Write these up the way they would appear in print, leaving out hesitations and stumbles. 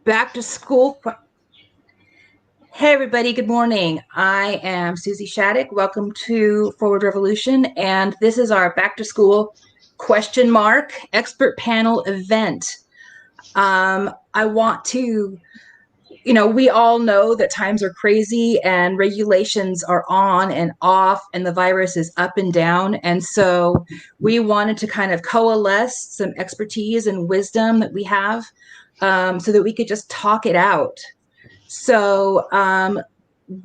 back to school. Hey, everybody. Good morning. I am Susie Shattuck. Welcome to Forward Revolution. And this is our back to school question mark expert panel event. I want to, we all know that times are crazy and regulations are on and off and the virus is up and down. And so we wanted to kind of coalesce some expertise and wisdom that we have so that we could just talk it out. So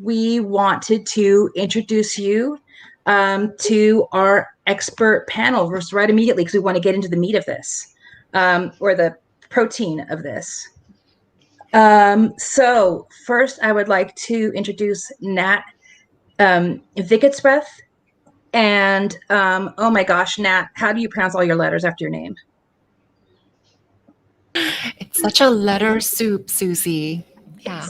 we wanted to introduce you to our expert panel right immediately because we want to get into the meat of this or the protein of this. So first, I would like to introduce Nat Viketsbeth. And oh my gosh, Nat, how do you pronounce all your letters after your name? It's such a letter soup, Susie. Yeah.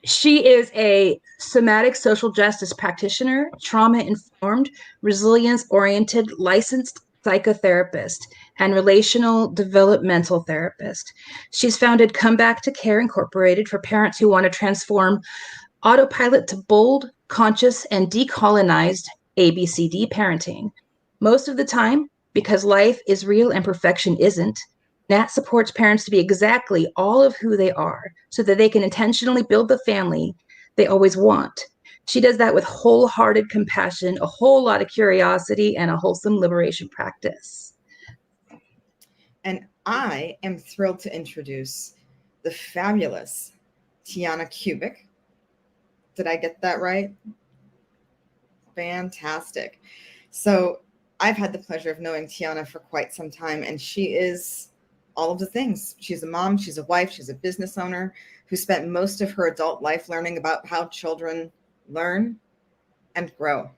She is a somatic social justice practitioner, trauma-informed, resilience-oriented, licensed psychotherapist, and relational developmental therapist. She's founded Come Back to Care Incorporated for parents who want to transform autopilot to bold, conscious, and decolonized ABCD parenting. Most of the time, because life is real and perfection isn't, Nat supports parents to be exactly all of who they are so that they can intentionally build the family they always want. She does that with wholehearted compassion, a whole lot of curiosity, and a wholesome liberation practice. And I am thrilled to introduce the fabulous Tiana Kubik. Did I get that right? Fantastic. So I've had the pleasure of knowing Tiana for quite some time, and she is all of the things. She's a mom, she's a wife, she's a business owner who spent most of her adult life learning about how children learn and grow.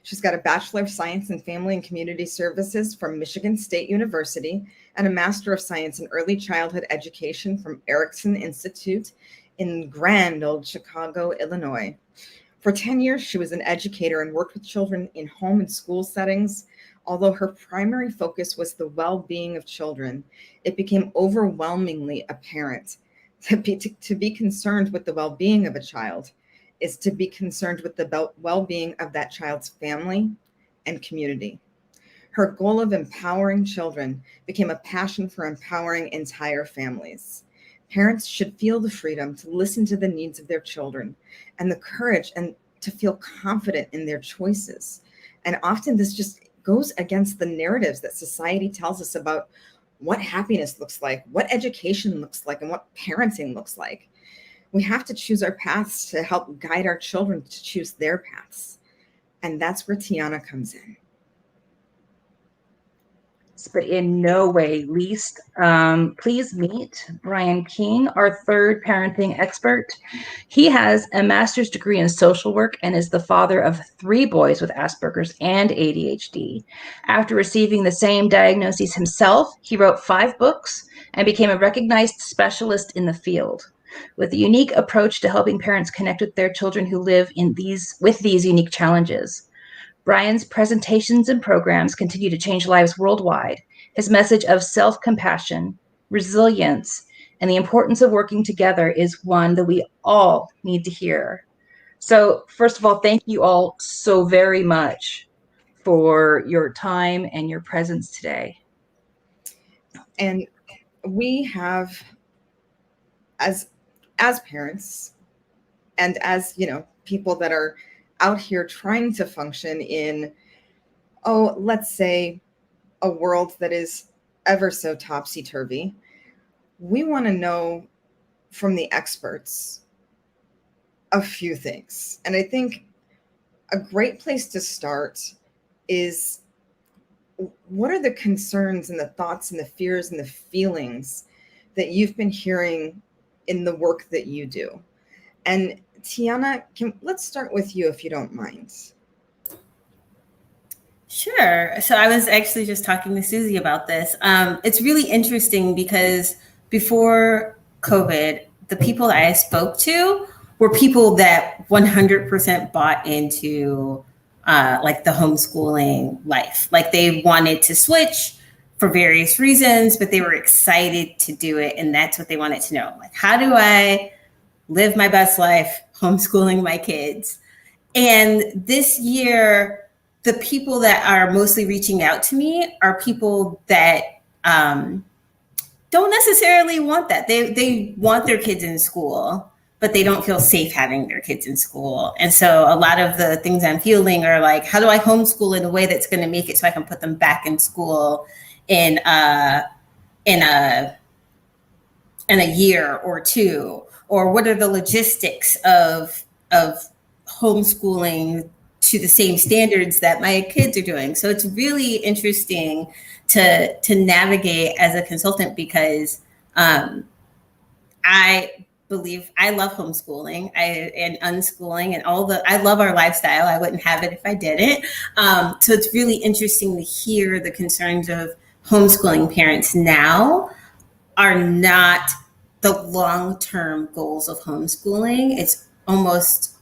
She's got a Bachelor of Science in Family and Community Services from Michigan State University and a Master of Science in Early Childhood Education from Erikson Institute in grand old Chicago, Illinois. For 10 years, she was an educator and worked with children in home and school settings. Although her primary focus was the well-being of children, it became overwhelmingly apparent to be concerned with the well-being of a child is to be concerned with the well-being of that child's family and community. Her goal of empowering children became a passion for empowering entire families. Parents should feel the freedom to listen to the needs of their children and the courage and to feel confident in their choices. And often this just goes against the narratives that society tells us about what happiness looks like, what education looks like, and what parenting looks like. We have to choose our paths to help guide our children to choose their paths. And that's where Tiana comes in. But in no way least, please meet Brian King, our third parenting expert. He has a master's degree in social work and is the father of 3 boys with Asperger's and ADHD. After receiving the same diagnoses himself, he wrote 5 books and became a recognized specialist in the field. With a unique approach to helping parents connect with their children who live with these unique challenges. Brian's presentations and programs continue to change lives worldwide. His message of self-compassion, resilience, and the importance of working together is one that we all need to hear. So first of all, thank you all so very much for your time and your presence today. And we have, as parents and as, people that are out here trying to function in, let's say, a world that is ever so topsy-turvy, we want to know from the experts a few things. And I think a great place to start is, what are the concerns and the thoughts and the fears and the feelings that you've been hearing in the work that you do? And Tiana, let's start with you if you don't mind. Sure. So I was actually just talking to Susie about this. It's really interesting because before COVID, the people that I spoke to were people that 100% bought into like the homeschooling life. Like they wanted to switch for various reasons, but they were excited to do it. And that's what they wanted to know. Like, how do I live my best life homeschooling my kids? And this year, the people that are mostly reaching out to me are people that don't necessarily want that. They want their kids in school, but they don't feel safe having their kids in school. And so a lot of the things I'm feeling are like, how do I homeschool in a way that's going to make it so I can put them back in school in a year or two? Or what are the logistics of homeschooling to the same standards that my kids are doing? So it's really interesting to navigate as a consultant, because I believe I love homeschooling and unschooling and I love our lifestyle. I wouldn't have it if I didn't. So it's really interesting to hear the concerns of homeschooling parents now are not the long-term goals of homeschooling. It's almost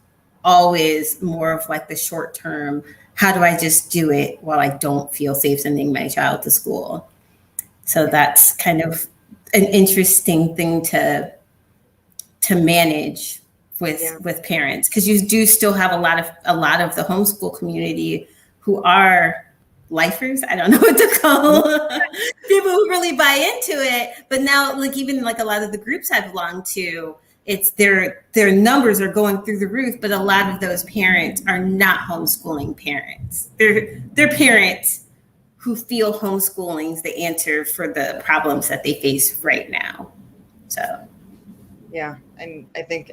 always more of like the short-term, how do I just do it while I don't feel safe sending my child to school? So that's kind of an interesting thing to manage with parents, because you do still have a lot of the homeschool community who are lifers. I don't know what to call people who really buy into it. But now, like, even like a lot of the groups I belong to, it's their numbers are going through the roof, but a lot of those parents are not homeschooling parents. They're parents who feel homeschooling is the answer for the problems that they face right now. So yeah, and I think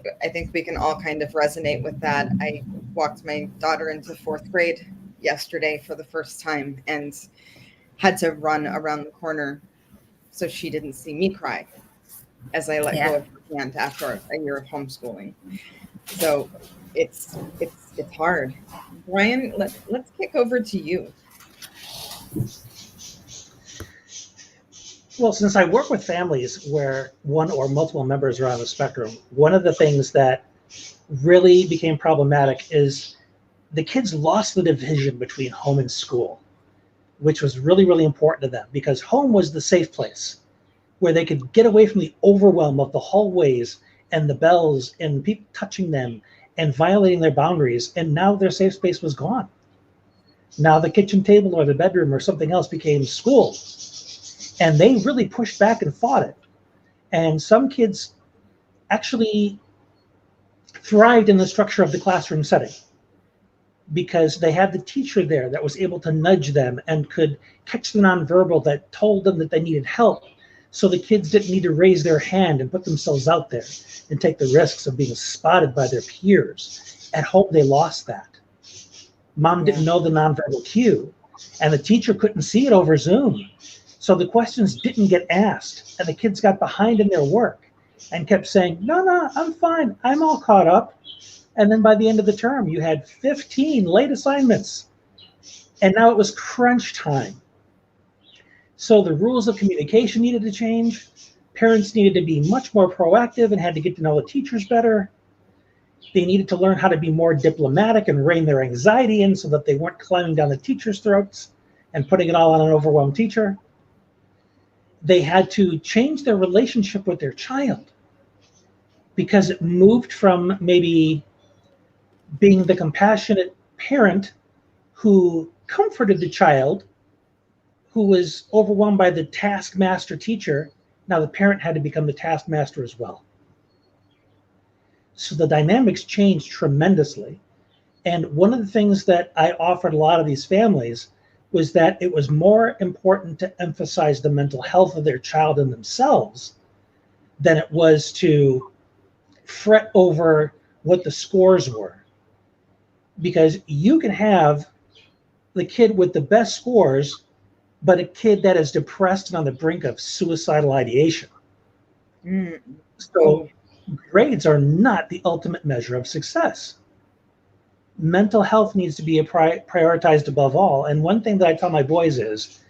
we can all kind of resonate with that. I walked my daughter into 4th grade yesterday for the first time and had to run around the corner so she didn't see me cry as I let go of her hand after a year of homeschooling. So it's hard. Brian, let's kick over to you. Well, since I work with families where one or multiple members are on the spectrum, one of the things that really became problematic is the kids lost the division between home and school, which was really, really important to them, because home was the safe place where they could get away from the overwhelm of the hallways and the bells and people touching them and violating their boundaries. And now their safe space was gone. Now the kitchen table or the bedroom or something else became school. And they really pushed back and fought it. And some kids actually thrived in the structure of the classroom setting because they had the teacher there that was able to nudge them and could catch the nonverbal that told them that they needed help. So the kids didn't need to raise their hand and put themselves out there and take the risks of being spotted by their peers. At home, they lost that. Mom didn't know the nonverbal cue, and the teacher couldn't see it over Zoom. So the questions didn't get asked, and the kids got behind in their work and kept saying, no, I'm fine. I'm all caught up. And then by the end of the term, you had 15 late assignments. And now it was crunch time. So the rules of communication needed to change. Parents needed to be much more proactive and had to get to know the teachers better. They needed to learn how to be more diplomatic and rein their anxiety in so that they weren't climbing down the teachers' throats and putting it all on an overwhelmed teacher. They had to change their relationship with their child because it moved from maybe being the compassionate parent who comforted the child who was overwhelmed by the taskmaster teacher. Now the parent had to become the taskmaster as well. So the dynamics changed tremendously. And one of the things that I offered a lot of these families was that it was more important to emphasize the mental health of their child and themselves than it was to fret over what the scores were. Because you can have the kid with the best scores, but a kid that is depressed and on the brink of suicidal ideation. So grades are not the ultimate measure of success. Mental health needs to be prioritized above all. And one thing that I tell my boys is,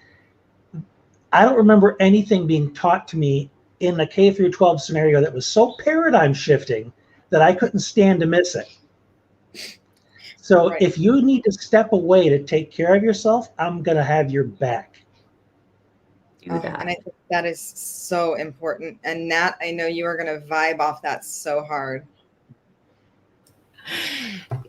I don't remember anything being taught to me in a K through 12 scenario that was so paradigm shifting that I couldn't stand to miss it. So if you need to step away to take care of yourself, I'm going to have your back. do that. And I think that is so important. And Nat, I know you are going to vibe off that so hard.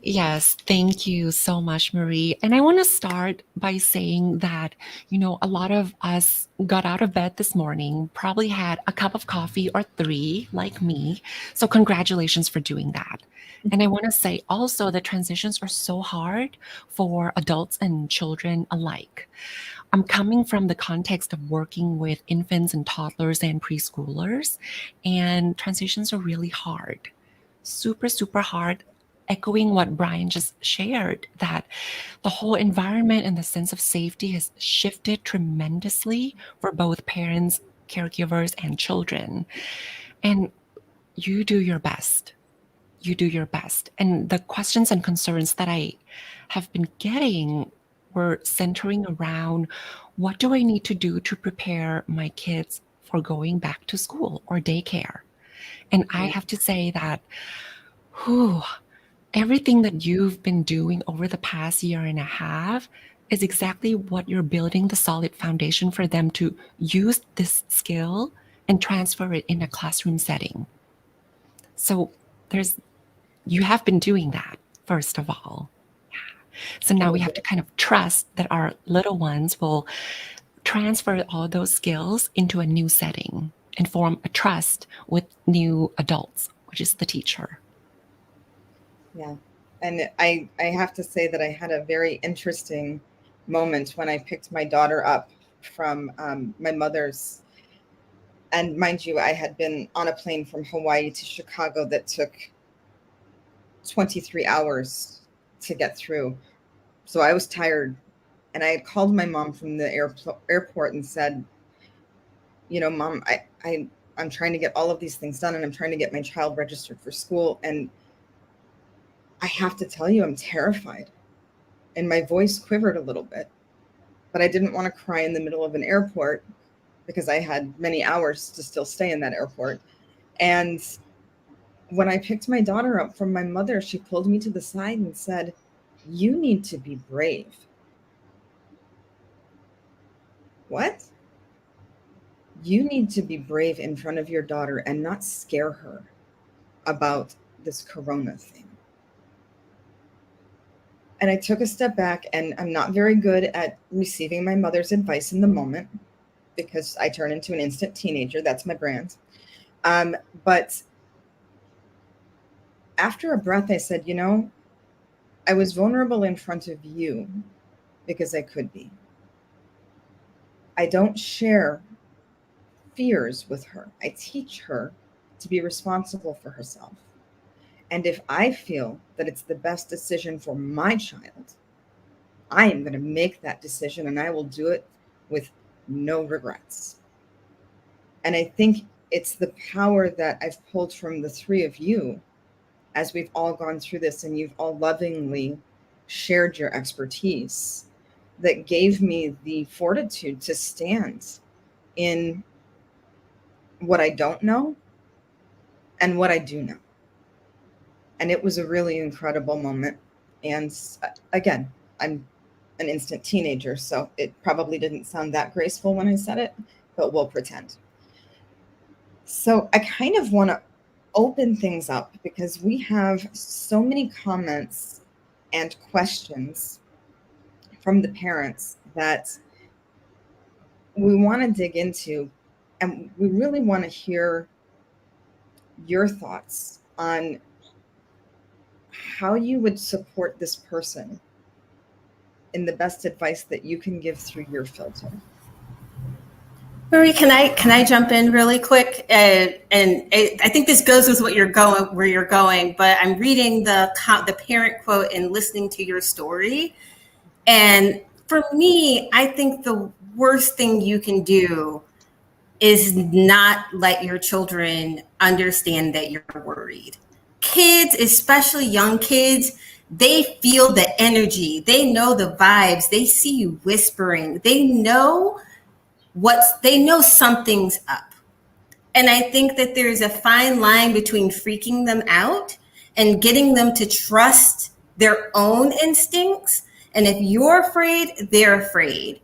Yes, thank you so much, Marie. And I want to start by saying that, a lot of us got out of bed this morning, probably had a cup of coffee or three, like me. So, congratulations for doing that. And I want to say also that transitions are so hard for adults and children alike. I'm coming from the context of working with infants and toddlers and preschoolers, and transitions are really hard. Super, super hard, echoing what Brian just shared, that the whole environment and the sense of safety has shifted tremendously for both parents, caregivers, and children. And you do your best. You do your best. And the questions and concerns that I have been getting were centering around, what do I need to do to prepare my kids for going back to school or daycare? And I have to say that, whew, everything that you've been doing over the past year and a half is exactly what you're building the solid foundation for them to use this skill and transfer it in a classroom setting. So you have been doing that, first of all. So now we have to kind of trust that our little ones will transfer all those skills into a new setting and form a trust with new adults, which is the teacher. Yeah. And I have to say that I had a very interesting moment when I picked my daughter up from my mother's. And mind you, I had been on a plane from Hawaii to Chicago that took 23 hours to get through. So I was tired. And I had called my mom from the airport and said, Mom, I'm trying to get all of these things done, and I'm trying to get my child registered for school. And I have to tell you, I'm terrified. And my voice quivered a little bit, but I didn't want to cry in the middle of an airport because I had many hours to still stay in that airport. And when I picked my daughter up from my mother, she pulled me to the side and said, "You need to be brave." What? You need to be brave in front of your daughter and not scare her about this corona thing. And I took a step back, and I'm not very good at receiving my mother's advice in the moment because I turn into an instant teenager. That's my brand. But after a breath, I said, I was vulnerable in front of you because I could be. I don't share fears with her. I teach her to be responsible for herself. And if I feel that it's the best decision for my child, I am going to make that decision, and I will do it with no regrets. And I think it's the power that I've pulled from the three of you as we've all gone through this, and you've all lovingly shared your expertise, that gave me the fortitude to stand in what I don't know and what I do know. And it was a really incredible moment. And again, I'm an instant teenager, so it probably didn't sound that graceful when I said it, but we'll pretend. So I kind of want to open things up because we have so many comments and questions from the parents that we want to dig into, and we really want to hear your thoughts on how you would support this person in the best advice that you can give through your filter. Marie, can I jump in really quick? And I think this goes with where you're going. But I'm reading the parent quote and listening to your story. And for me, I think the worst thing you can do is not let your children understand that you're worried. Kids, especially young kids, they feel the energy. They know the vibes. They see you whispering. They know something's up. And I think that there's a fine line between freaking them out and getting them to trust their own instincts. And if you're afraid, they're afraid.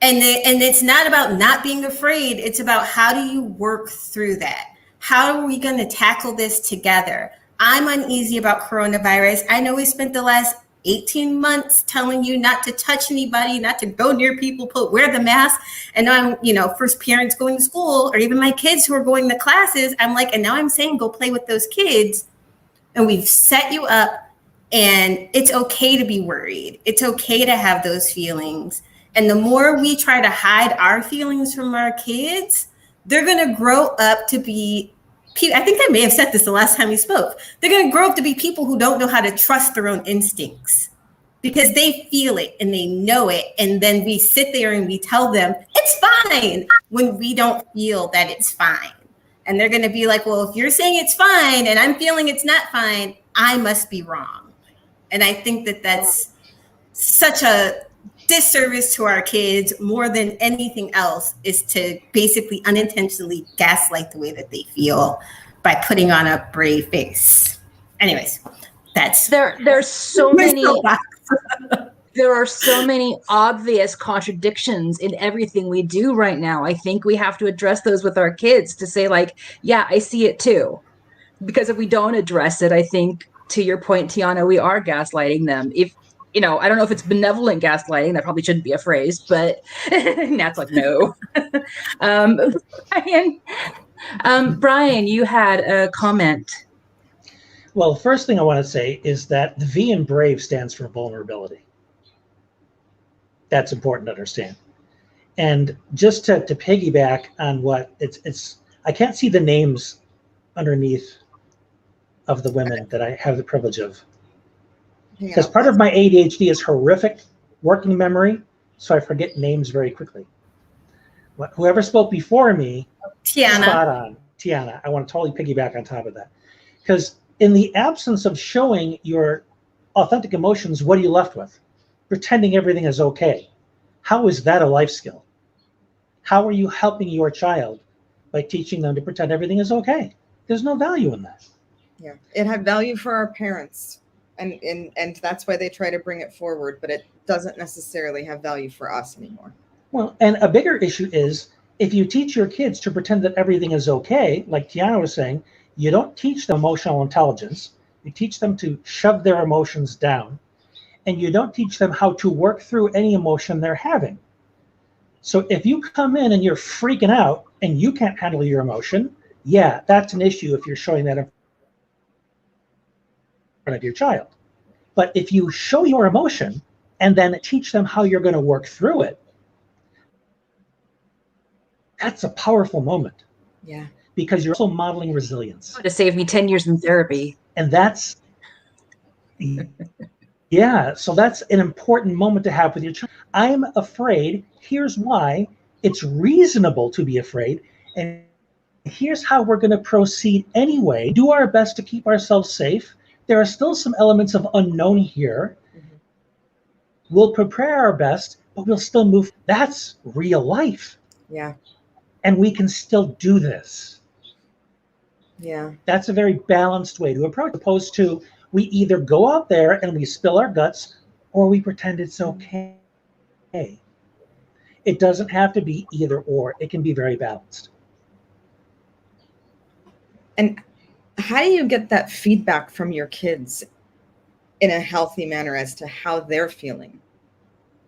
And it's not about not being afraid. It's about how do you work through that? How are we going to tackle this together? I'm uneasy about coronavirus. I know we spent the last 18 months telling you not to touch anybody, not to go near people, wear the mask. And now I'm, first parents going to school, or even my kids who are going to classes. I'm like, and now I'm saying go play with those kids. And we've set you up, and it's okay to be worried. It's okay to have those feelings. And the more we try to hide our feelings from our kids, they're going to grow up to be, I think I may have said this the last time we spoke, they're going to grow up to be people who don't know how to trust their own instincts because they feel it and they know it. And then we sit there and we tell them it's fine when we don't feel that it's fine. And they're going to be like, well, if you're saying it's fine and I'm feeling it's not fine, I must be wrong. And I think that that's such a disservice to our kids more than anything else, is to basically unintentionally gaslight the way that they feel by putting on a brave face. Anyways, that's there's so many there are so many obvious contradictions in everything we do right now. I think we have to address those with our kids to say, like, yeah, I see it too. Because if we don't address it, I think, to your point, Tiana, we are gaslighting them. If I don't know if it's benevolent gaslighting. That probably shouldn't be a phrase, but Nat's like, no. Brian, you had a comment. Well, the first thing I want to say is that the V in brave stands for vulnerability. That's important to understand. And just to piggyback on what it's I can't see the names underneath of the women that I have the privilege of. Because part of my ADHD is horrific working memory, so I forget names very quickly. Whoever spoke before me, Tiana. Spot on. Tiana, I want to totally piggyback on top of that. Because in the absence of showing your authentic emotions, what are you left with? Pretending everything is okay. How is that a life skill? How are you helping your child by teaching them to pretend everything is okay? There's no value in that. Yeah, it had value for our parents. And that's why they try to bring it forward, but it doesn't necessarily have value for us anymore. Well, and a bigger issue is if you teach your kids to pretend that everything is okay, like Tiana was saying, you don't teach them emotional intelligence. You teach them to shove their emotions down, and you don't teach them how to work through any emotion they're having. So if you come in and you're freaking out and you can't handle your emotion, yeah, that's an issue if you're showing that in front of your child. But if you show your emotion and then teach them how you're going to work through it, that's a powerful moment. Yeah. Because you're also modeling resilience. To save me 10 years in therapy. And that's, yeah, so that's an important moment to have with your child. I'm afraid. Here's why. It's reasonable to be afraid. And here's how we're going to proceed anyway. Do our best to keep ourselves safe. There are still some elements of unknown here. Mm-hmm. We'll prepare our best, but we'll still move. That's real life. Yeah. And we can still do this. Yeah. That's a very balanced way to approach it, opposed to we either go out there and we spill our guts or we pretend it's okay. It doesn't have to be either or. It can be very balanced. And how do you get that feedback from your kids in a healthy manner as to how they're feeling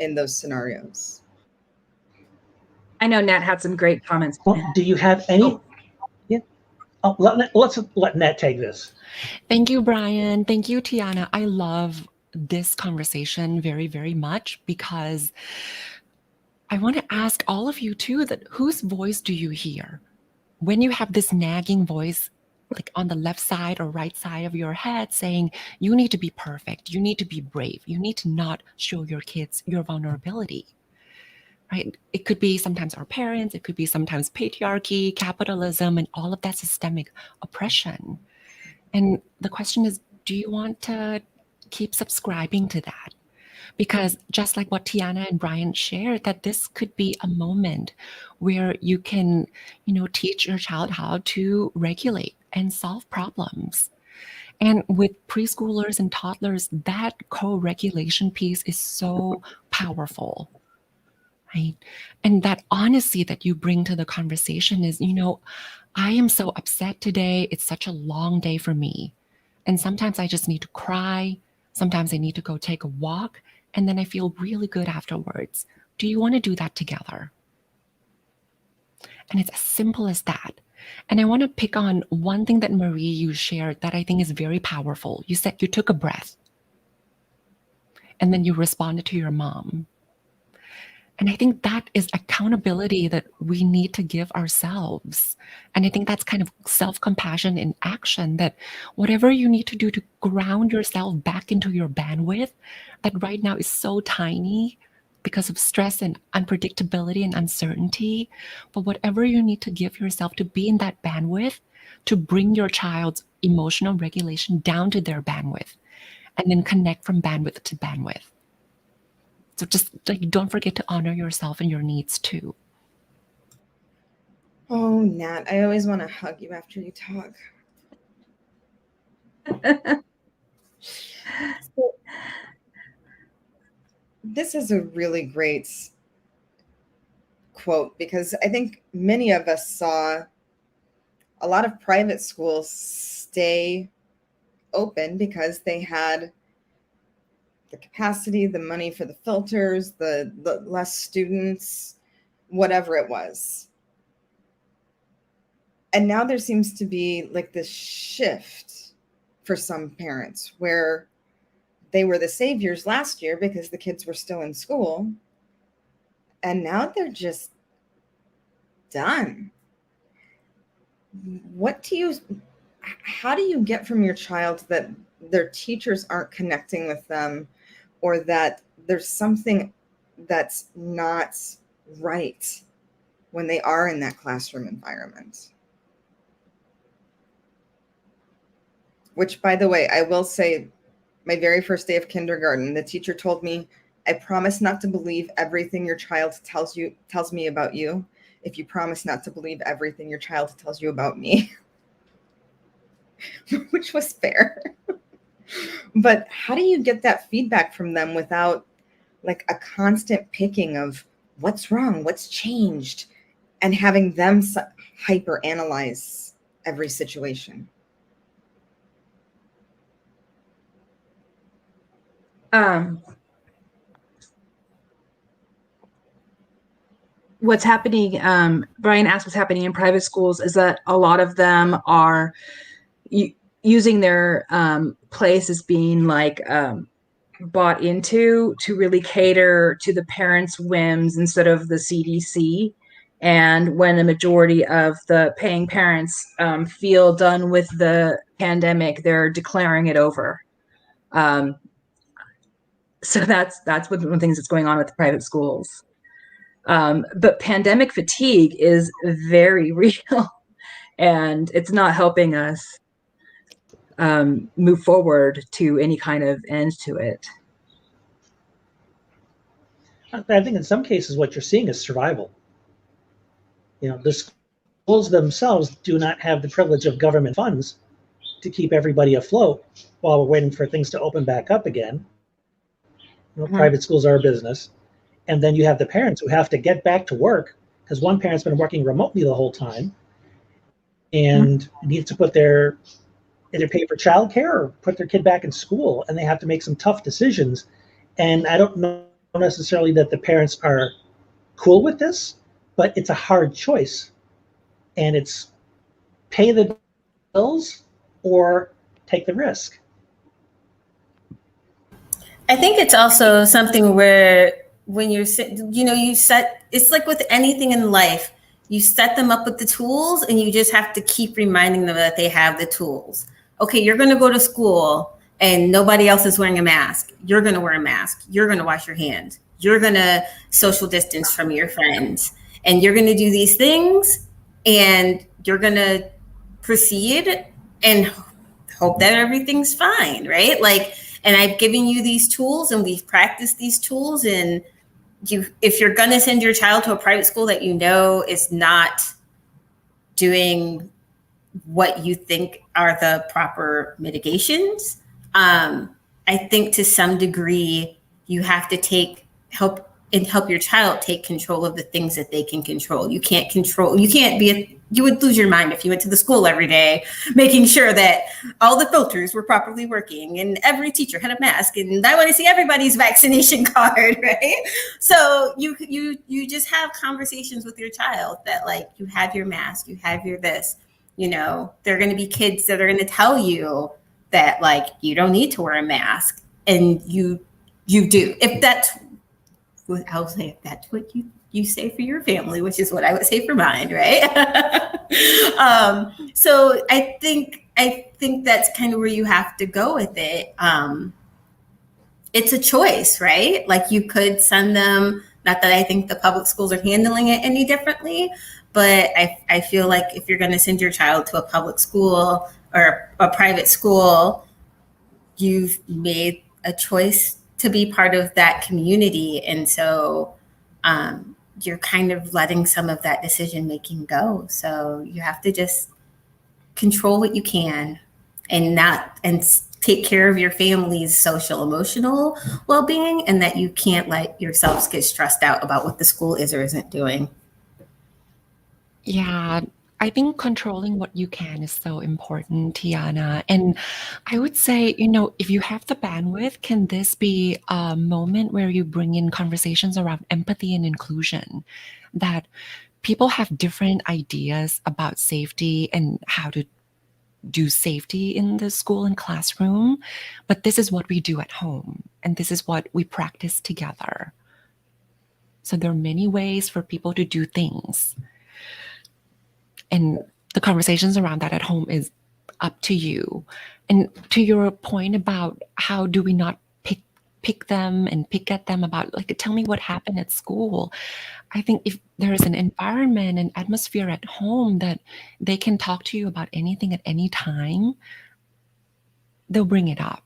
in those scenarios? I know Nat had some great comments. Well, do you have any? Yeah. Oh, let's let Nat take this. Thank you, Brian. Thank you, Tiana. I love this conversation very, very much because I want to ask all of you too, that whose voice do you hear? When you have this nagging voice, like on the left side or right side of your head saying, you need to be perfect, you need to be brave, you need to not show your kids your vulnerability, right? It could be sometimes our parents, it could be sometimes patriarchy, capitalism, and all of that systemic oppression. And the question is, do you want to keep subscribing to that? Because just like what Tiana and Brian shared, that this could be a moment where you can, teach your child how to regulate and solve problems. And with preschoolers and toddlers, that co-regulation piece is so powerful, right? And that honesty that you bring to the conversation is, I am so upset today. It's such a long day for me. And sometimes I just need to cry. Sometimes I need to go take a walk. And then I feel really good afterwards. Do you want to do that together? And it's as simple as that. And I want to pick on one thing that Marie, you shared that I think is very powerful. You said you took a breath and then you responded to your mom. And I think that is accountability that we need to give ourselves. And I think that's kind of self-compassion in action, that whatever you need to do to ground yourself back into your bandwidth, that right now is so tiny because of stress and unpredictability and uncertainty. But whatever you need to give yourself to be in that bandwidth, to bring your child's emotional regulation down to their bandwidth, and then connect from bandwidth to bandwidth. So just don't forget to honor yourself and your needs too. Oh, Nat, I always want to hug you after you talk. So, this is a really great quote, because I think many of us saw a lot of private schools stay open because they had the capacity, the money for the filters, the less students, whatever it was. And now there seems to be like this shift for some parents where they were the saviors last year because the kids were still in school. And now they're just done. How do you get from your child that their teachers aren't connecting with them, or that there's something that's not right when they are in that classroom environment? Which, by the way, I will say, my very first day of kindergarten, the teacher told me, I promise not to believe everything your child tells me about you, if you promise not to believe everything your child tells you about me. Which was fair. But how do you get that feedback from them without like a constant picking of what's wrong, what's changed, and having them hyper analyze every situation? What's happening, Brian asked what's happening in private schools, is that a lot of them are using their place as being like bought into to really cater to the parents' whims instead of the CDC. And when the majority of the paying parents feel done with the pandemic, they're declaring it over. So that's one of the things that's going on with the private schools. But pandemic fatigue is very real, and it's not helping us move forward to any kind of end to it. I think in some cases what you're seeing is survival. The schools themselves do not have the privilege of government funds to keep everybody afloat while we're waiting for things to open back up again. Private schools are a business. And then you have the parents who have to get back to work because one parent's been working remotely the whole time and needs to either pay for childcare or put their kid back in school, and they have to make some tough decisions. And I don't know necessarily that the parents are cool with this, but it's a hard choice. And it's pay the bills or take the risk. I think it's also something where when you set, it's like with anything in life, you set them up with the tools and you just have to keep reminding them that they have the tools. Okay, you're going to go to school and nobody else is wearing a mask. You're going to wear a mask. You're going to wash your hands. You're going to social distance from your friends, and you're going to do these things, and you're going to proceed and hope that everything's fine, right? And I've given you these tools and we've practiced these tools, and if you're going to send your child to a private school that is not doing what you think are the proper mitigations, I think to some degree you have to help and help your child take control of the things that they can control. You would lose your mind if you went to the school every day, making sure that all the filters were properly working and every teacher had a mask and I want to see everybody's vaccination card, right? So you just have conversations with your child that like, you have your mask, you have your this, you know, there are going to be kids that are going to tell you that like, you don't need to wear a mask, and you do. If that's what you say for your family, which is what I would say for mine, right? So I think that's kind of where you have to go with it. It's a choice, right? Like you could send them, not that I think the public schools are handling it any differently, but I feel like if you're going to send your child to a public school or a private school, you've made a choice to be part of that community. And so you're kind of letting some of that decision making go. So you have to just control what you can and take care of your family's social emotional well-being, and that you can't let yourselves get stressed out about what the school is or isn't doing. Yeah, I think controlling what you can is so important, Tiana. And I would say, you know, if you have the bandwidth, can this be a moment where you bring in conversations around empathy and inclusion? That people have different ideas about safety and how to do safety in the school and classroom, but this is what we do at home, and this is what we practice together. So there are many ways for people to do things. And the conversations around that at home is up to you. And to your point about how do we not pick them and pick at them about, like, tell me what happened at school. I think if there is an environment and atmosphere at home that they can talk to you about anything at any time, they'll bring it up.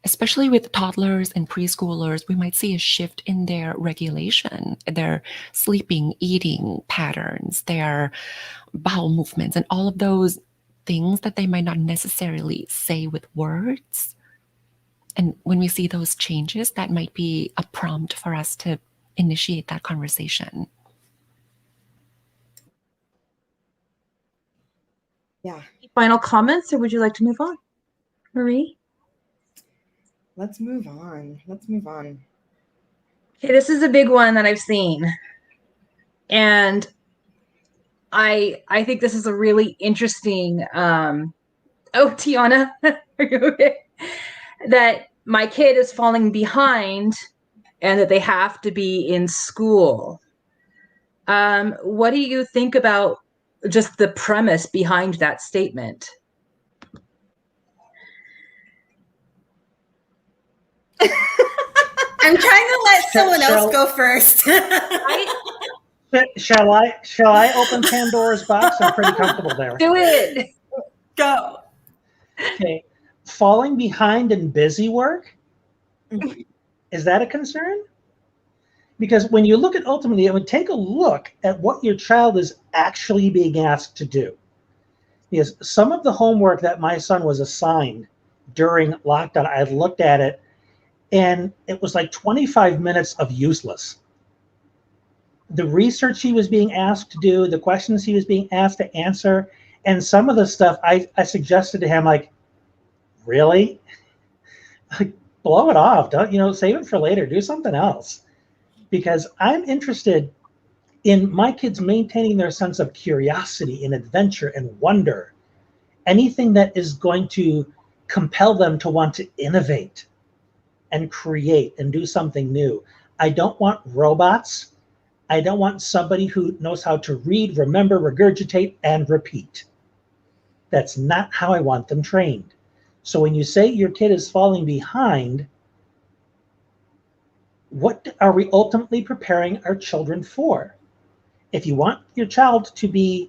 Especially with toddlers and preschoolers, we might see a shift in their regulation, their sleeping, eating patterns, their bowel movements, and all of those things that they might not necessarily say with words. And when we see those changes, that might be a prompt for us to initiate that conversation. Yeah. Final comments, or would you like to move on? Marie? Let's move on. Okay, this is a big one that I've seen. And I think this is a really interesting, Tiana, are you okay? That my kid is falling behind and that they have to be in school. What do you think about just the premise behind that statement? I'm trying to let someone else go first. Shall I open Pandora's box? I'm pretty comfortable there. Do it. Go. Okay. Falling behind in busy work? Is that a concern? Because when you look at ultimately, I would take a look at what your child is actually being asked to do. Because some of the homework that my son was assigned during lockdown, I looked at it and it was like 25 minutes of useless. The research he was being asked to do, the questions he was being asked to answer, and some of the stuff I suggested to him, like, really? Like, blow it off. Don't, save it for later. Do something else. Because I'm interested in my kids maintaining their sense of curiosity and adventure and wonder. Anything that is going to compel them to want to innovate and create and do something new. I don't want robots. I don't want somebody who knows how to read, remember, regurgitate, and repeat. That's not how I want them trained. So when you say your kid is falling behind, what are we ultimately preparing our children for? If you want your child to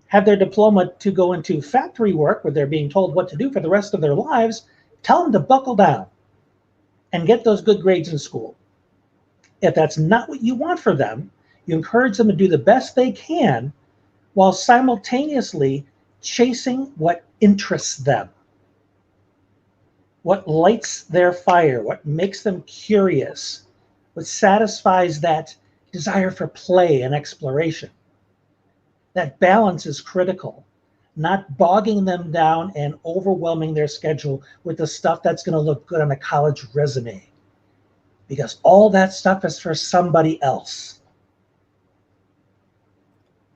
have their diploma to go into factory work where they're being told what to do for the rest of their lives, tell them to buckle down and get those good grades in school. If that's not what you want for them, you encourage them to do the best they can while simultaneously chasing what interests them, what lights their fire, what makes them curious, what satisfies that desire for play and exploration. That balance is critical, not bogging them down and overwhelming their schedule with the stuff that's going to look good on a college resume, because all that stuff is for somebody else.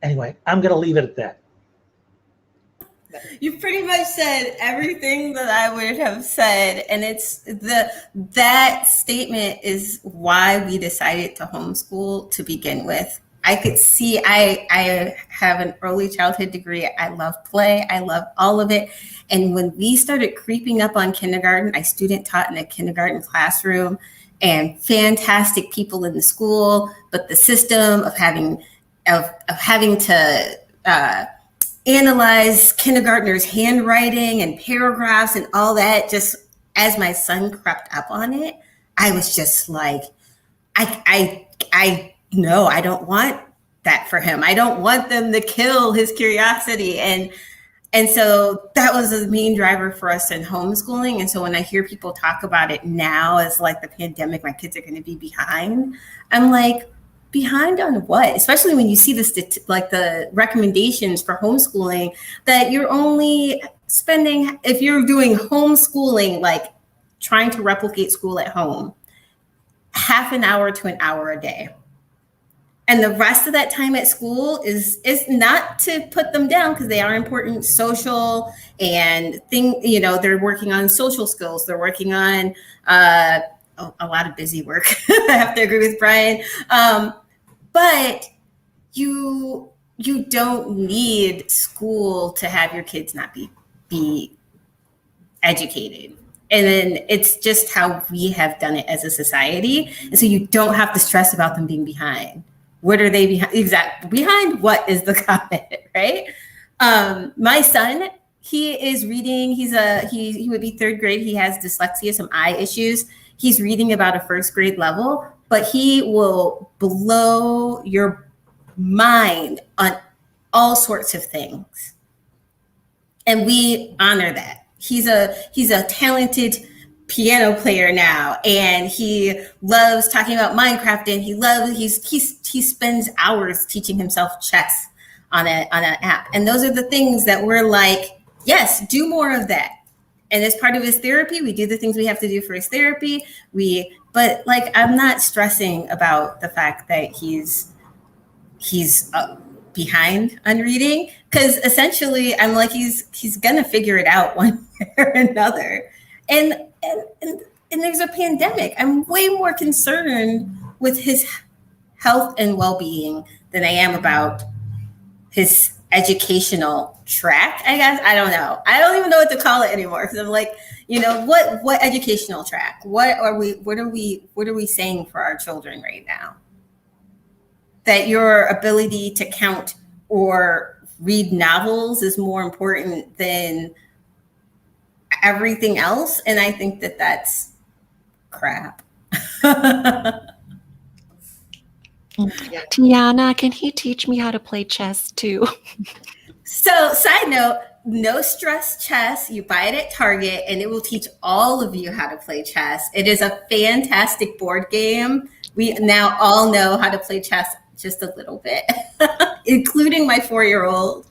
Anyway, I'm going to leave it at that. You pretty much said everything that I would have said, and that statement is why we decided to homeschool to begin with. I could see I have an early childhood degree. I love play. I love all of it. And when we started creeping up on kindergarten, I student taught in a kindergarten classroom, and fantastic people in the school, but the system of having to analyze kindergartners' handwriting and paragraphs and all that, just as my son crept up on it, I was just like, no, I don't want that for him. I don't want them to kill his curiosity. And so that was the main driver for us in homeschooling. And so when I hear people talk about it now as like the pandemic, my kids are going to be behind, I'm like, behind on what? Especially when you see the recommendations for homeschooling, that you're only spending, if you're doing homeschooling, like trying to replicate school at home, half an hour to an hour a day. And the rest of that time at school is not to put them down, because they are important social and they're working on social skills. They're working on a lot of busy work. I have to agree with Brian. But you don't need school to have your kids not be educated. And then it's just how we have done it as a society. And so you don't have to stress about them being behind. What are they behind? Exactly. Behind what is the comment, right? My son, he is reading. He would be third grade. He has dyslexia, some eye issues. He's reading about a first grade level, but he will blow your mind on all sorts of things. And we honor that. He's a talented piano player now, and he loves talking about Minecraft, and he spends hours teaching himself chess on an app. And those are the things that we're like, yes, do more of that. And as part of his therapy, we do the things we have to do for his therapy. But like, I'm not stressing about the fact that he's behind on reading, because essentially I'm like, he's gonna figure it out one way or another. And there's a pandemic. I'm way more concerned with his health and well-being than I am about his educational track, I guess. I don't know. I don't even know what to call it anymore, because I'm like, what educational track? What are we saying for our children right now? That your ability to count or read novels is more important than everything else. And I think that that's crap. Tiana, can he teach me how to play chess too? So, side note, no stress chess. You buy it at Target, and it will teach all of you how to play chess. It is a fantastic board game. We now all know how to play chess just a little bit, including my 4-year-old.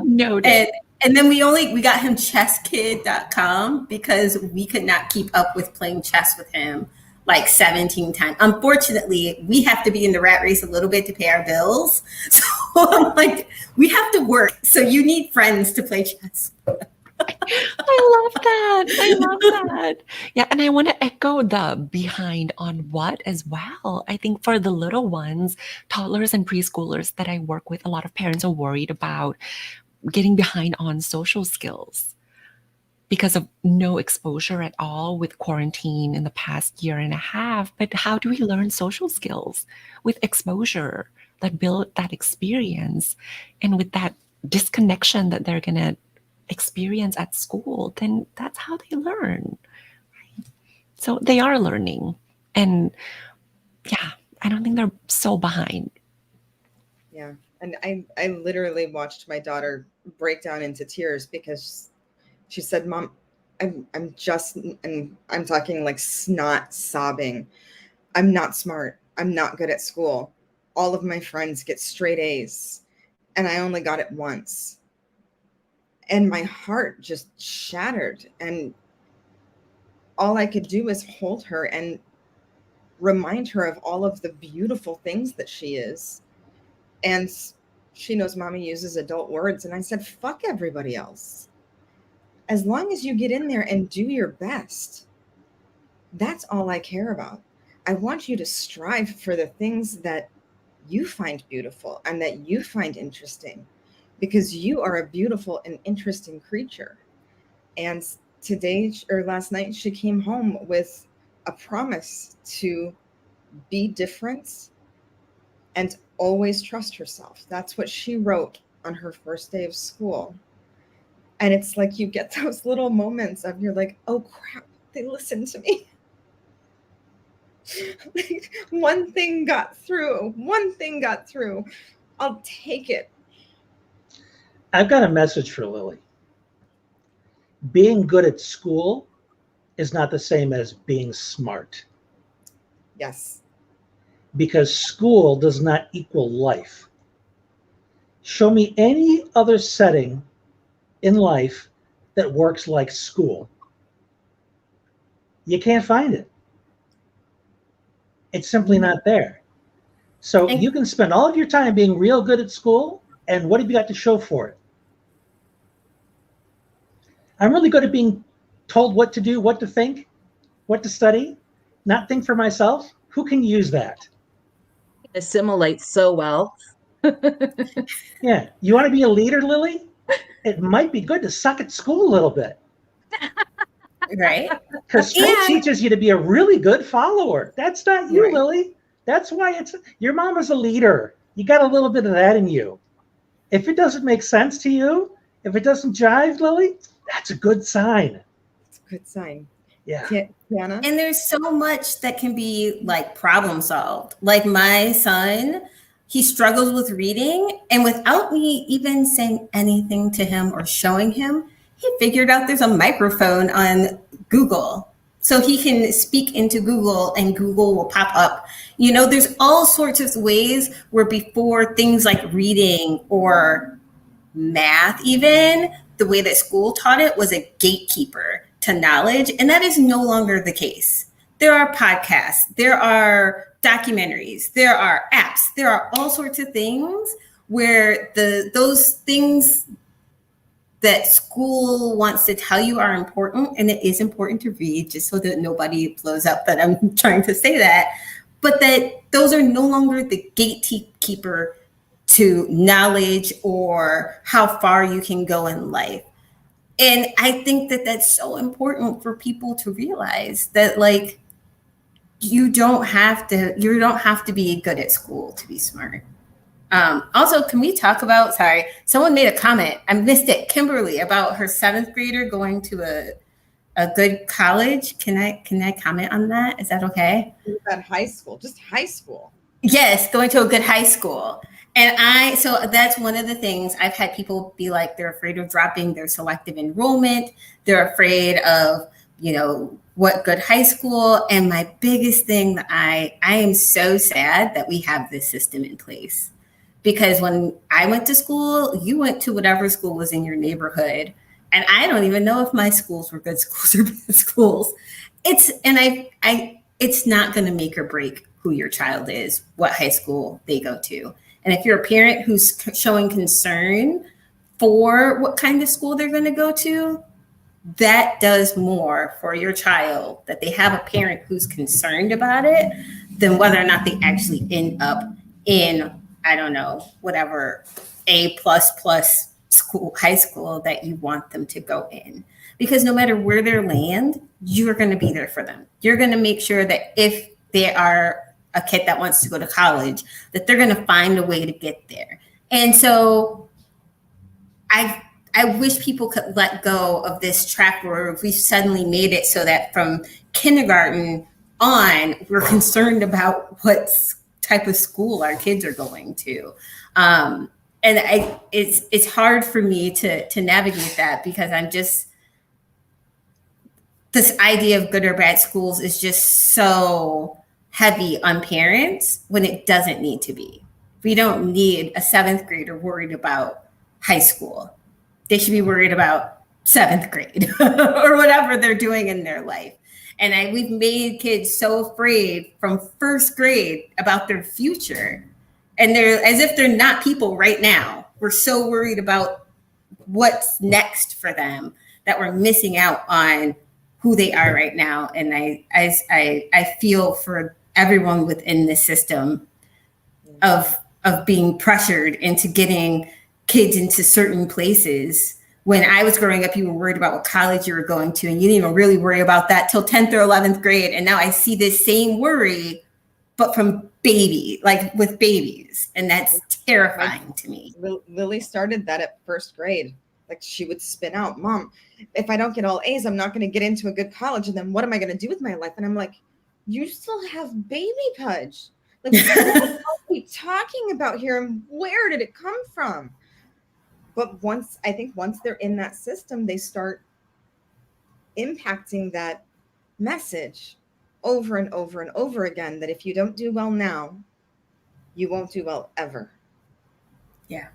Noted. And then we got him chesskid.com because we could not keep up with playing chess with him like 17 times. Unfortunately, we have to be in the rat race a little bit to pay our bills. So I'm like, we have to work. So you need friends to play chess. I love that. Yeah, and I want to echo the behind on what as well. I think for the little ones, toddlers and preschoolers that I work with, a lot of parents are worried about getting behind on social skills because of no exposure at all with quarantine in the past year and a half. But how do we learn social skills with exposure that build that experience, and with that disconnection that they're going to experience at school? Then that's how they learn. So they are learning. And yeah, I don't think they're so behind. Yeah. And I literally watched my daughter break down into tears because she said, "Mom, I'm talking like snot sobbing. I'm not smart. I'm not good at school. All of my friends get straight A's, and I only got it once. And my heart just shattered. And all I could do is hold her and remind her of all of the beautiful things that she is. And she knows mommy uses adult words. And I said, fuck everybody else. As long as you get in there and do your best, that's all I care about. I want you to strive for the things that you find beautiful and that you find interesting, because you are a beautiful and interesting creature. And today, or last night, she came home with a promise to be different and always trust herself. That's what she wrote on her first day of school. And it's like you get those little moments of you're like, oh crap, they listened to me. Like, one thing got through. I'll take it. I've got a message for Lily. Being good at school is not the same as being smart. Yes. Because school does not equal life. Show me any other setting in life that works like school. You can't find it. It's simply not there. So you can spend all of your time being real good at school, and what have you got to show for it? I'm really good at being told what to do, what to think, what to study, not think for myself. Who can use that? Assimilate so well. Yeah. You want to be a leader, Lily? It might be good to suck at school a little bit. Right. Because school teaches you to be a really good follower. That's not you, Lily. That's why your mom is a leader. You got a little bit of that in you. If it doesn't make sense to you, if it doesn't jive, Lily, that's a good sign. It's a good sign. Yeah. Tiana? And there's so much that can be like problem solved. Like my son, he struggles with reading, and without me even saying anything to him or showing him, he figured out there's a microphone on Google. So he can speak into Google and Google will pop up. You know, there's all sorts of ways where before things like reading or math, even the way that school taught it was a gatekeeper to knowledge. And that is no longer the case. There are podcasts, there are documentaries, there are apps, there are all sorts of things where those things that school wants to tell you are important, and it is important to read, just so that nobody blows up that I'm trying to say that, but that those are no longer the gatekeeper to knowledge or how far you can go in life. And I think that that's so important for people to realize that, like, you don't have to be good at school to be smart. Also, can we talk about, sorry, someone made a comment, I missed it, Kimberly, about her 7th grader going to a good college. Can I comment on that? Is that okay? At high school, just high school. Yes, going to a good high school. And so that's one of the things I've had people be like, they're afraid of dropping their selective enrollment. They're afraid of, you know, what good high school. And my biggest thing that I am so sad that we have this system in place. Because when I went to school, you went to whatever school was in your neighborhood. And I don't even know if my schools were good schools or bad schools. It's not going to make or break who your child is, what high school they go to. And if you're a parent who's showing concern for what kind of school they're going to go to, that does more for your child, that they have a parent who's concerned about it, than whether or not they actually end up in, I don't know, whatever A++ school, high school that you want them to go in. Because no matter where they land, you're going to be there for them. You're going to make sure that if they are a kid that wants to go to college, that they're going to find a way to get there. And so I wish people could let go of this track where we've suddenly made it so that from kindergarten on, we're concerned about what type of school our kids are going to. And it's hard for me to navigate that, because I'm just, this idea of good or bad schools is just so heavy on parents when it doesn't need to be. We don't need a 7th grader worried about high school. They should be worried about 7th grade or whatever they're doing in their life. And we've made kids so afraid from 1st grade about their future. And they're as if they're not people right now. We're so worried about what's next for them that we're missing out on who they are right now. And I feel for everyone within the system of being pressured into getting kids into certain places. When I was growing up, you were worried about what college you were going to, and you didn't even really worry about that till 10th or 11th grade. And now I see this same worry, but from with babies. And that's terrifying to me. Lily started that at 1st grade. Like, she would spin out, Mom, if I don't get all A's, I'm not going to get into a good college. And then what am I going to do with my life? And I'm like, you still have baby pudge. Like, what are we talking about here? And where did it come from? But once they're in that system, they start impacting that message over and over and over again, that if you don't do well now, you won't do well ever. Yeah.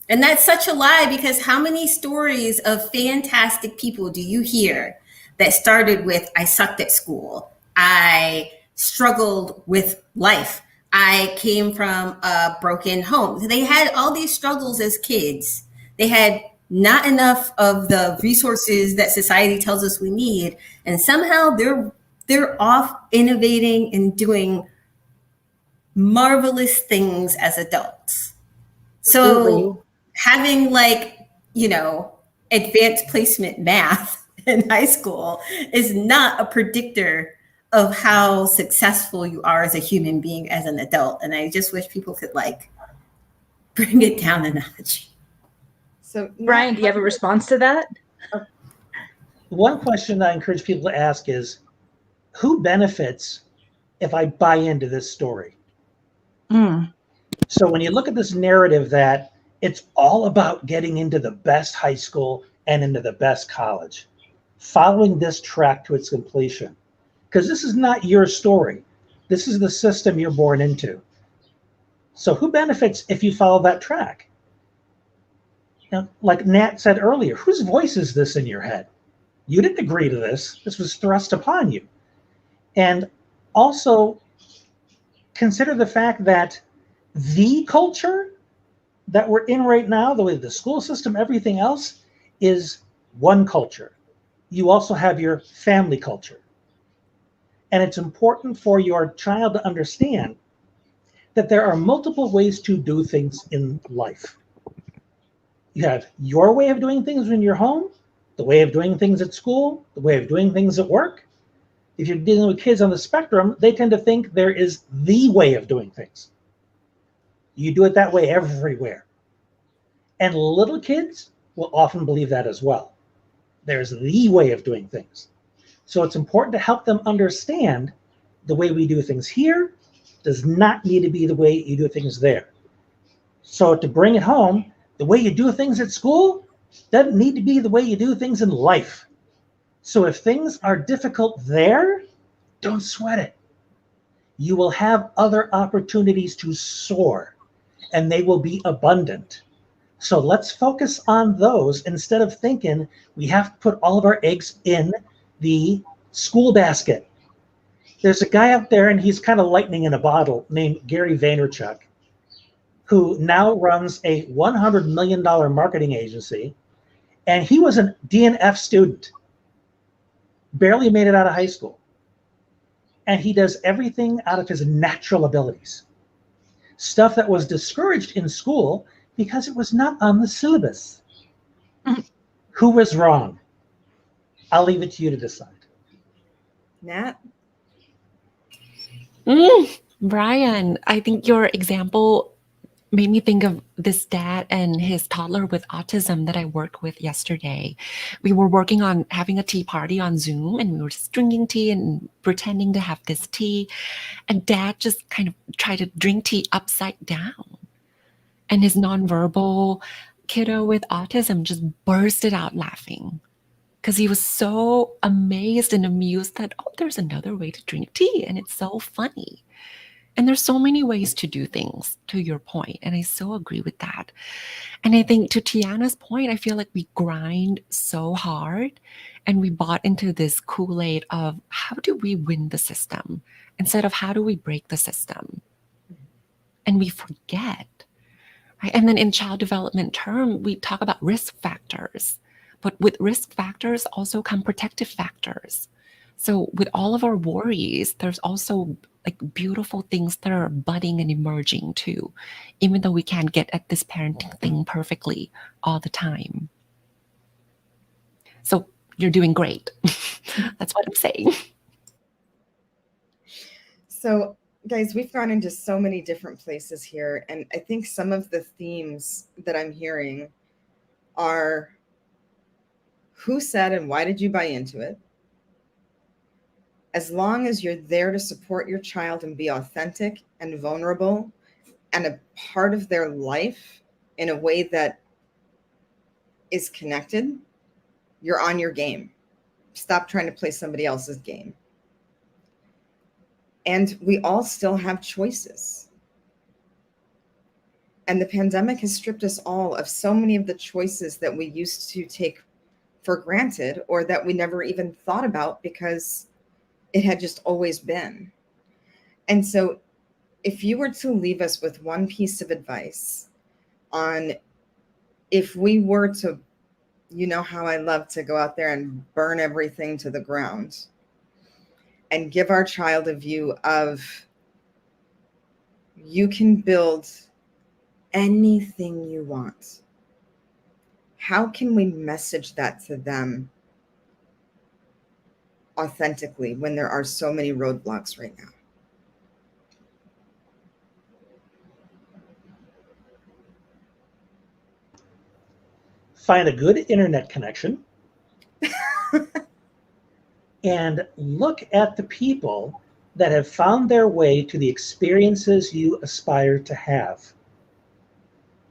And that's such a lie, because how many stories of fantastic people do you hear that started with, I sucked at school, I struggled with life, I came from a broken home. They had all these struggles as kids. They had not enough of the resources that society tells us we need. And somehow they're off innovating and doing marvelous things as adults. So having advanced placement math in high school is not a predictor of how successful you are as a human being as an adult. And I just wish people could bring it down a notch. So Brian, do you have a response to that? One question I encourage people to ask is, who benefits if I buy into this story? So when you look at this narrative that it's all about getting into the best high school and into the best college, following this track to its completion, because this is not your story. This is the system you're born into. So who benefits if you follow that track? Like Nat said earlier, whose voice is this in your head? You didn't agree to this. This was thrust upon you. And also consider the fact that the culture that we're in right now, the way the school system, everything else, is one culture. You also have your family culture. And it's important for your child to understand that there are multiple ways to do things in life. You have your way of doing things when you're home, the way of doing things at school, the way of doing things at work. If you're dealing with kids on the spectrum, they tend to think there is the way of doing things. You do it that way everywhere. And little kids will often believe that as well. There's the way of doing things. So it's important to help them understand the way we do things here does not need to be the way you do things there. So to bring it home, the way you do things at school doesn't need to be the way you do things in life. So if things are difficult there, don't sweat it. You will have other opportunities to soar, and they will be abundant. So let's focus on those instead of thinking we have to put all of our eggs in the school basket. There's a guy out there, and he's kind of lightning in a bottle, named Gary Vaynerchuk, who now runs a $100 million marketing agency. And he was a DNF student, barely made it out of high school. And he does everything out of his natural abilities. Stuff that was discouraged in school because it was not on the syllabus. Who was wrong? I'll leave it to you to decide. Nat? Brian, I think your example made me think of this dad and his toddler with autism that I worked with yesterday. We were working on having a tea party on Zoom, and we were just drinking tea and pretending to have this tea. And dad just kind of tried to drink tea upside down. And his nonverbal kiddo with autism just bursted out laughing. because he was so amazed and amused that, oh, there's another way to drink tea, and it's so funny. And there's so many ways to do things, to your point, and I so agree with that. And I think to Tiana's point, I feel like we grind so hard and we bought into this Kool-Aid of how do we win the system instead of how do we break the system? And we forget. Right? And then in child development term, we talk about risk factors. But with risk factors also come protective factors. So with all of our worries, there's also like beautiful things that are budding and emerging too, even though we can't get at this parenting thing perfectly all the time. So you're doing great. That's what I'm saying. So, guys, we've gone into so many different places here. And I think some of the themes that I'm hearing are who said and why did you buy into it? As long as you're there to support your child and be authentic and vulnerable and a part of their life in a way that is connected, you're on your game. Stop trying to play somebody else's game. And we all still have choices. And the pandemic has stripped us all of so many of the choices that we used to take for granted or that we never even thought about because it had just always been. And so if you were to leave us with one piece of advice on if we were to, you know how I love to go out there and burn everything to the ground and give our child a view of you can build anything you want. How can we message that to them authentically when there are so many roadblocks right now? Find a good internet connection and look at the people that have found their way to the experiences you aspire to have.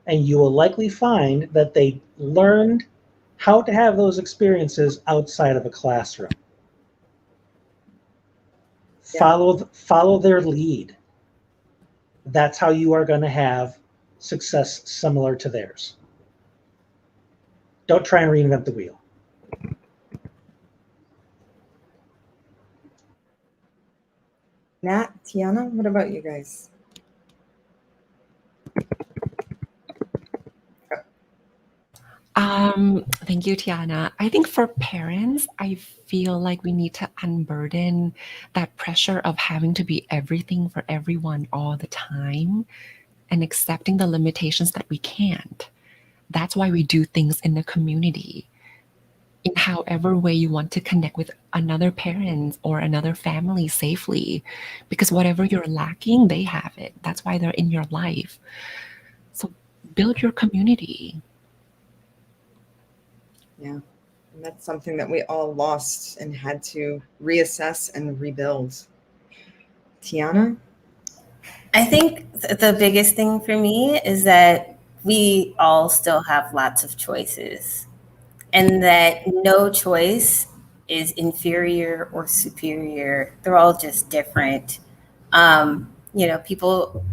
And you will likely find that they learned how to have those experiences outside of a classroom. Yeah. Follow their lead. That's how you are going to have success similar to theirs. Don't try and reinvent the wheel. Nat, Tiana, what about you guys? Thank you, Tiana. I think for parents, I feel like we need to unburden that pressure of having to be everything for everyone all the time and accepting the limitations that we can't. That's why we do things in the community. In however way you want to connect with another parent or another family safely, because whatever you're lacking, they have it. That's why they're in your life. So build your community. Yeah, and that's something that we all lost and had to reassess and rebuild. Tiana? I think the biggest thing for me is that we all still have lots of choices, and that no choice is inferior or superior. They're all just different. People,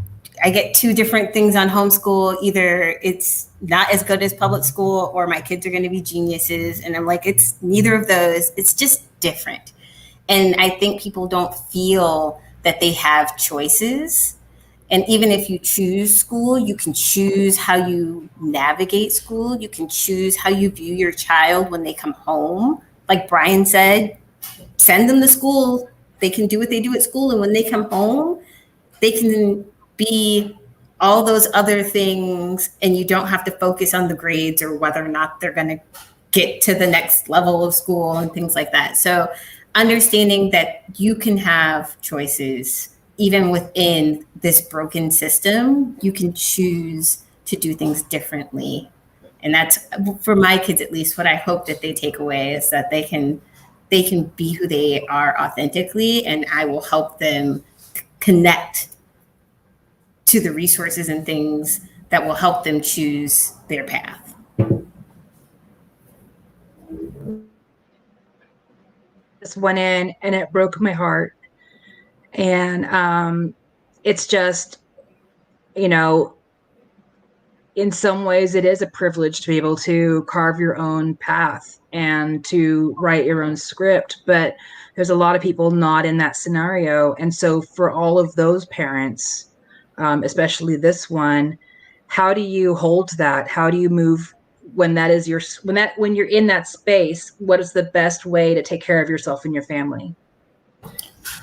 I get two different things on homeschool. Either it's not as good as public school or my kids are going to be geniuses. And I'm like, it's neither of those. It's just different. And I think people don't feel that they have choices. And even if you choose school, you can choose how you navigate school. You can choose how you view your child when they come home. Like Brian said, send them to school. They can do what they do at school. And when they come home, they can be all those other things. And you don't have to focus on the grades or whether or not they're going to get to the next level of school and things like that. So understanding that you can have choices even within this broken system, you can choose to do things differently. And that's, for my kids at least, what I hope that they take away is that they can be who they are authentically, and I will help them connect to the resources and things that will help them choose their path. this went in and it broke my heart. And it's just, you know, in some ways it is a privilege to be able to carve your own path and to write your own script, but there's a lot of people not in that scenario. And so for all of those parents, especially this one, how do you hold that? How do you move when that is your, when you're in that space? What is the best way to take care of yourself and your family?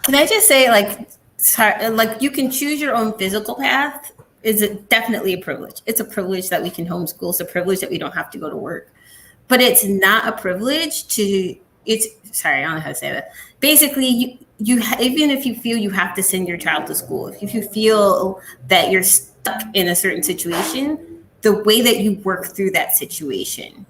Can I just say, like you can choose your own physical path is definitely a privilege. It's a privilege that we can homeschool. It's a privilege that we don't have to go to work. But it's not a privilege to, sorry, I don't know how to say that. Basically, you even if you feel you have to send your child to school, if you feel that you're stuck in a certain situation, the way that you work through that situation,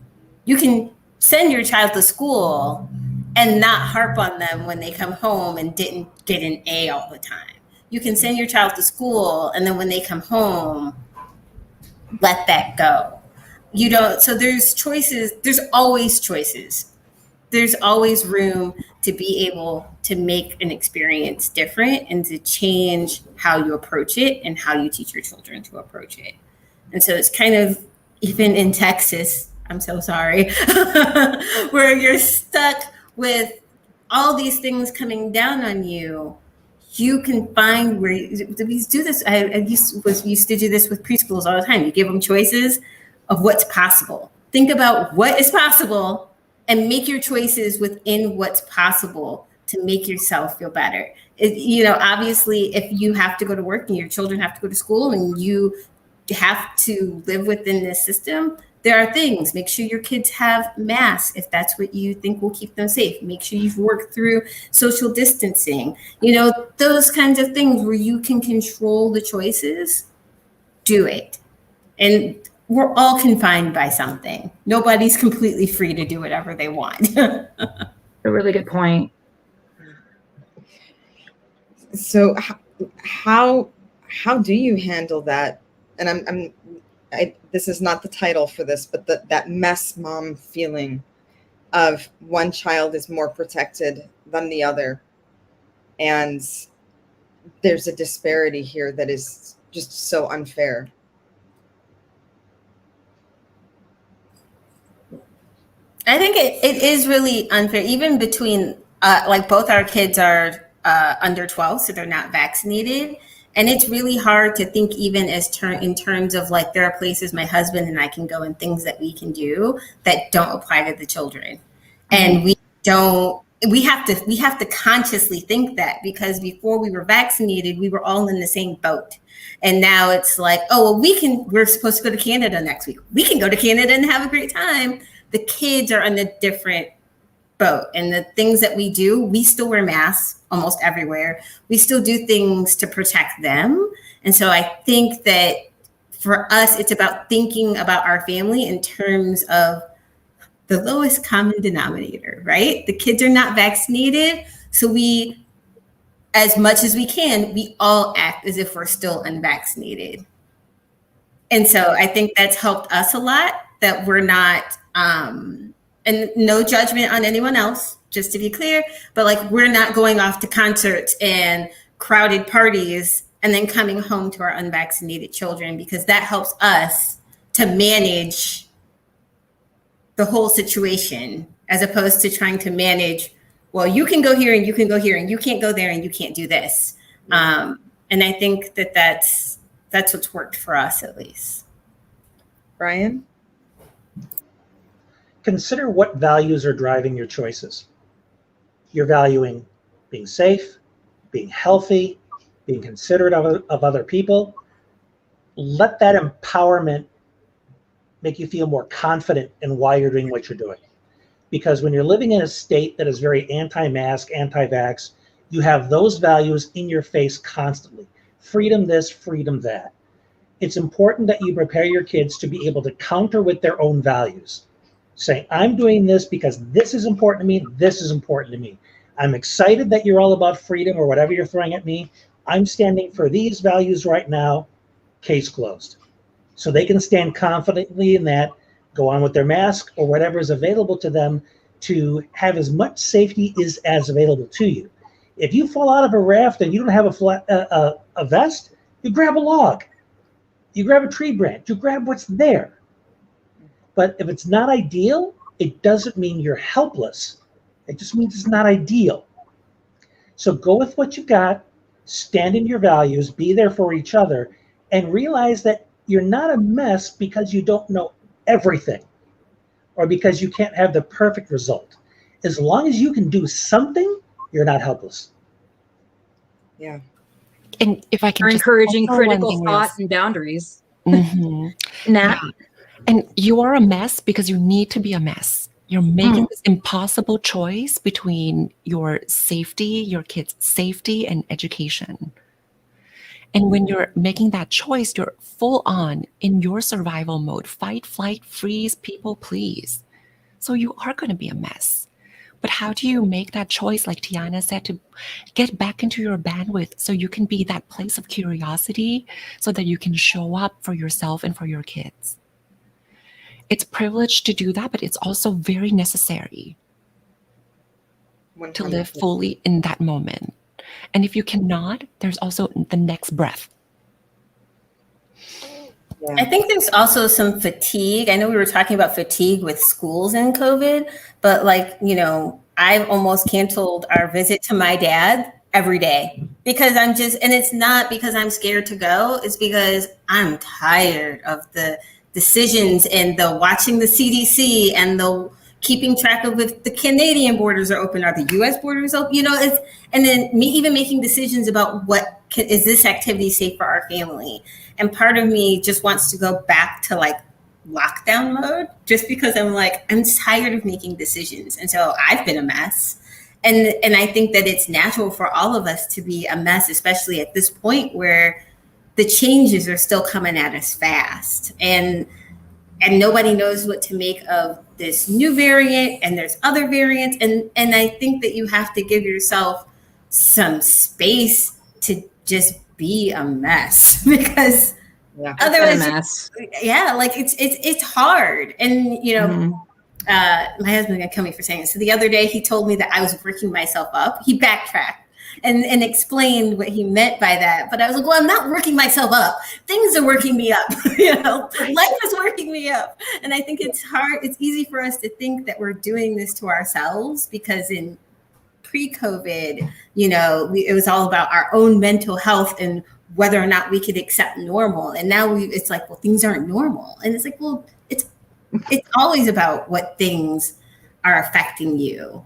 you can send your child to school and not harp on them when they come home and didn't get an A all the time. You can send your child to school, and then when they come home, let that go. You don't, so there's choices. There's always choices. There's always room to be able to make an experience different and to change how you approach it and how you teach your children to approach it. And so it's kind of, even in Texas, I'm so sorry, where you're stuck with all these things coming down on you. You can find where we do this. I used to do this with preschools all the time. You give them choices of what's possible. Think about what is possible and make your choices within what's possible to make yourself feel better. Obviously, if you have to go to work and your children have to go to school and you have to live within this system, there are things. Make sure your kids have masks if that's what you think will keep them safe. Make sure you've worked through social distancing. Those kinds of things where you can control the choices, do it. And we're all confined by something. Nobody's completely free to do whatever they want. A really good point. So how do you handle that? And this is not the title for this, but that mess mom feeling of one child is more protected than the other. And there's a disparity here that is just so unfair. I think it is really unfair, even between, both our kids are under 12, so they're not vaccinated. And it's really hard to think even in terms of like, there are places my husband and I can go and things that we can do that don't apply to the children. And we have to consciously think that, because before we were vaccinated, we were all in the same boat. And now it's like, oh, well, we're supposed to go to Canada next week. We can go to Canada and have a great time. The kids are on a different boat, and the things that we do, we still wear masks almost everywhere. We still do things to protect them. And so I think that for us, it's about thinking about our family in terms of the lowest common denominator, right? The kids are not vaccinated. So we, as much as we can, we all act as if we're still unvaccinated. And so I think that's helped us a lot, that we're not, and no judgment on anyone else, just to be clear, but like, we're not going off to concerts and crowded parties and then coming home to our unvaccinated children, because that helps us to manage the whole situation, as opposed to trying to manage, well, you can go here and you can go here and you can't go there and you can't do this. And I think that's what's worked for us, at least. Brian? Consider what values are driving your choices. You're valuing being safe, being healthy, being considerate of other people. Let that empowerment make you feel more confident in why you're doing what you're doing. Because when you're living in a state that is very anti-mask, anti-vax, you have those values in your face constantly. Freedom this, freedom that. It's important that you prepare your kids to be able to counter with their own values. Saying, I'm doing this because this is important to me, this is important to me. I'm excited that you're all about freedom or whatever you're throwing at me. I'm standing for these values right now, case closed. So they can stand confidently in that, go on with their mask or whatever is available to them, to have as much safety as available to you. If you fall out of a raft and you don't have a vest, you grab a log, you grab a tree branch, you grab what's there. But if it's not ideal, it doesn't mean you're helpless. It just means it's not ideal. So go with what you got, stand in your values, be there for each other, and realize that you're not a mess because you don't know everything or because you can't have the perfect result. As long as you can do something, you're not helpless. Yeah. And if I can We're just encouraging also one critical thing thought is, and boundaries. Mhm. Nat, Yeah. And you are a mess because you need to be a mess. You're making this impossible choice between your safety, your kids' safety, and education. And when you're making that choice, you're full on in your survival mode, fight, flight, freeze, people, please. So you are going to be a mess. But how do you make that choice, like Tiana said, to get back into your bandwidth so you can be that place of curiosity so that you can show up for yourself and for your kids? It's privileged to do that, but it's also very necessary to 100%. live fully in that moment. And if you cannot, there's also the next breath. Yeah. I think there's also some fatigue. I know we were talking about fatigue with schools and COVID, but like, I've almost canceled our visit to my dad every day because and it's not because I'm scared to go. It's because I'm tired of the decisions and the watching the CDC and the keeping track of if the Canadian borders are open, are the US borders open, and then me even making decisions about is this activity safe for our family? And part of me just wants to go back to like lockdown mode just because I'm tired of making decisions. And so I've been a mess. And I think that it's natural for all of us to be a mess, especially at this point where the changes are still coming at us fast. And nobody knows what to make of this new variant, and there's other variants. And I think that you have to give yourself some space to just be a mess because otherwise, it's hard. And, my husband gonna kill me for saying this. So the other day he told me that I was working myself up. He backtracked and explained what he meant by that. But I was like, well, I'm not working myself up. Things are working me up. Life is working me up. And I think it's hard. It's easy for us to think that we're doing this to ourselves because in pre-COVID, it was all about our own mental health and whether or not we could accept normal. And now it's like, well, things aren't normal. And it's like, well, it's always about what things are affecting you.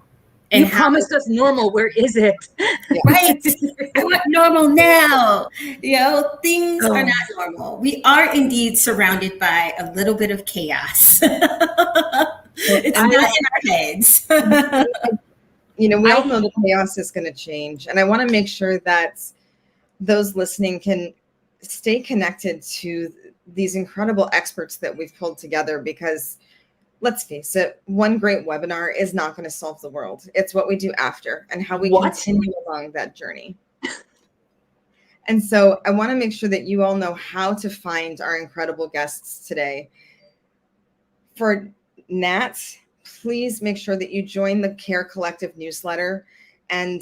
And you promised us normal. Where is it? Right. I want normal now. Things are not normal. We are indeed surrounded by a little bit of chaos. It's not in our heads. We all know the chaos is going to change. And I want to make sure that those listening can stay connected to these incredible experts that we've pulled together because let's face it, one great webinar is not going to solve the world. It's what we do after and how we continue along that journey. And so I want to make sure that you all know how to find our incredible guests today. For Nat, please make sure that you join the Care Collective newsletter, and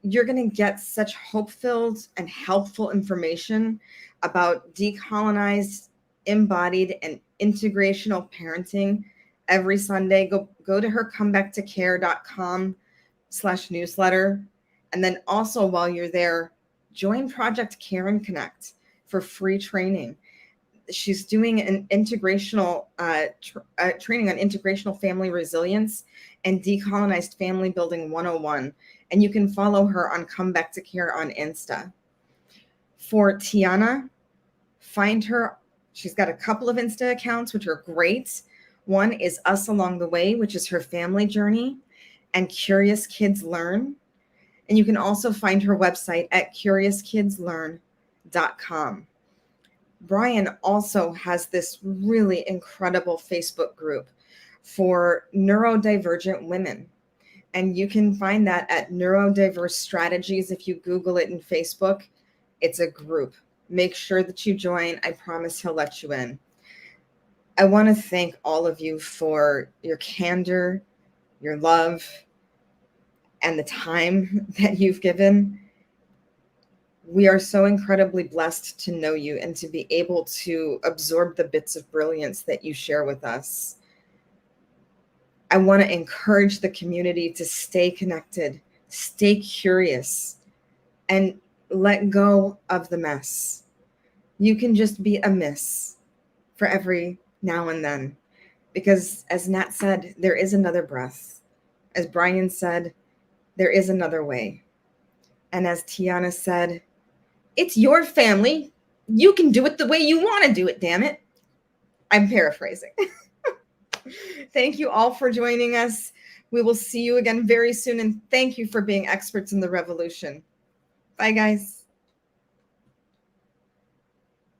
you're going to get such hope-filled and helpful information about decolonized, embodied, and integrational parenting every Sunday. Go to her comebacktocare.com/newsletter. And then also while you're there, join Project Care and Connect for free training. She's doing an integrational training on integrational family resilience and decolonized family building 101. And you can follow her on Come Back to Care on Insta. For Tiana, find her. She's got a couple of Insta accounts, which are great. One is Us Along the Way, which is her family journey, and Curious Kids Learn. And you can also find her website at CuriousKidsLearn.com. Brian also has this really incredible Facebook group for neurodivergent women. And you can find that at Neurodiverse Strategies. If you Google it in Facebook, it's a group. Make sure that you join. I promise he'll let you in. I want to thank all of you for your candor, your love, and the time that you've given. We are so incredibly blessed to know you and to be able to absorb the bits of brilliance that you share with us. I want to encourage the community to stay connected, stay curious, and let go of the mess. You can just be a miss for every now and then, because as Nat said, there is another breath. As Brian said, there is another way. And as Tiana said, it's your family. You can do it the way you want to do it, damn it. I'm paraphrasing. Thank you all for joining us. We will see you again very soon, and thank you for being experts in the revolution. Bye, guys.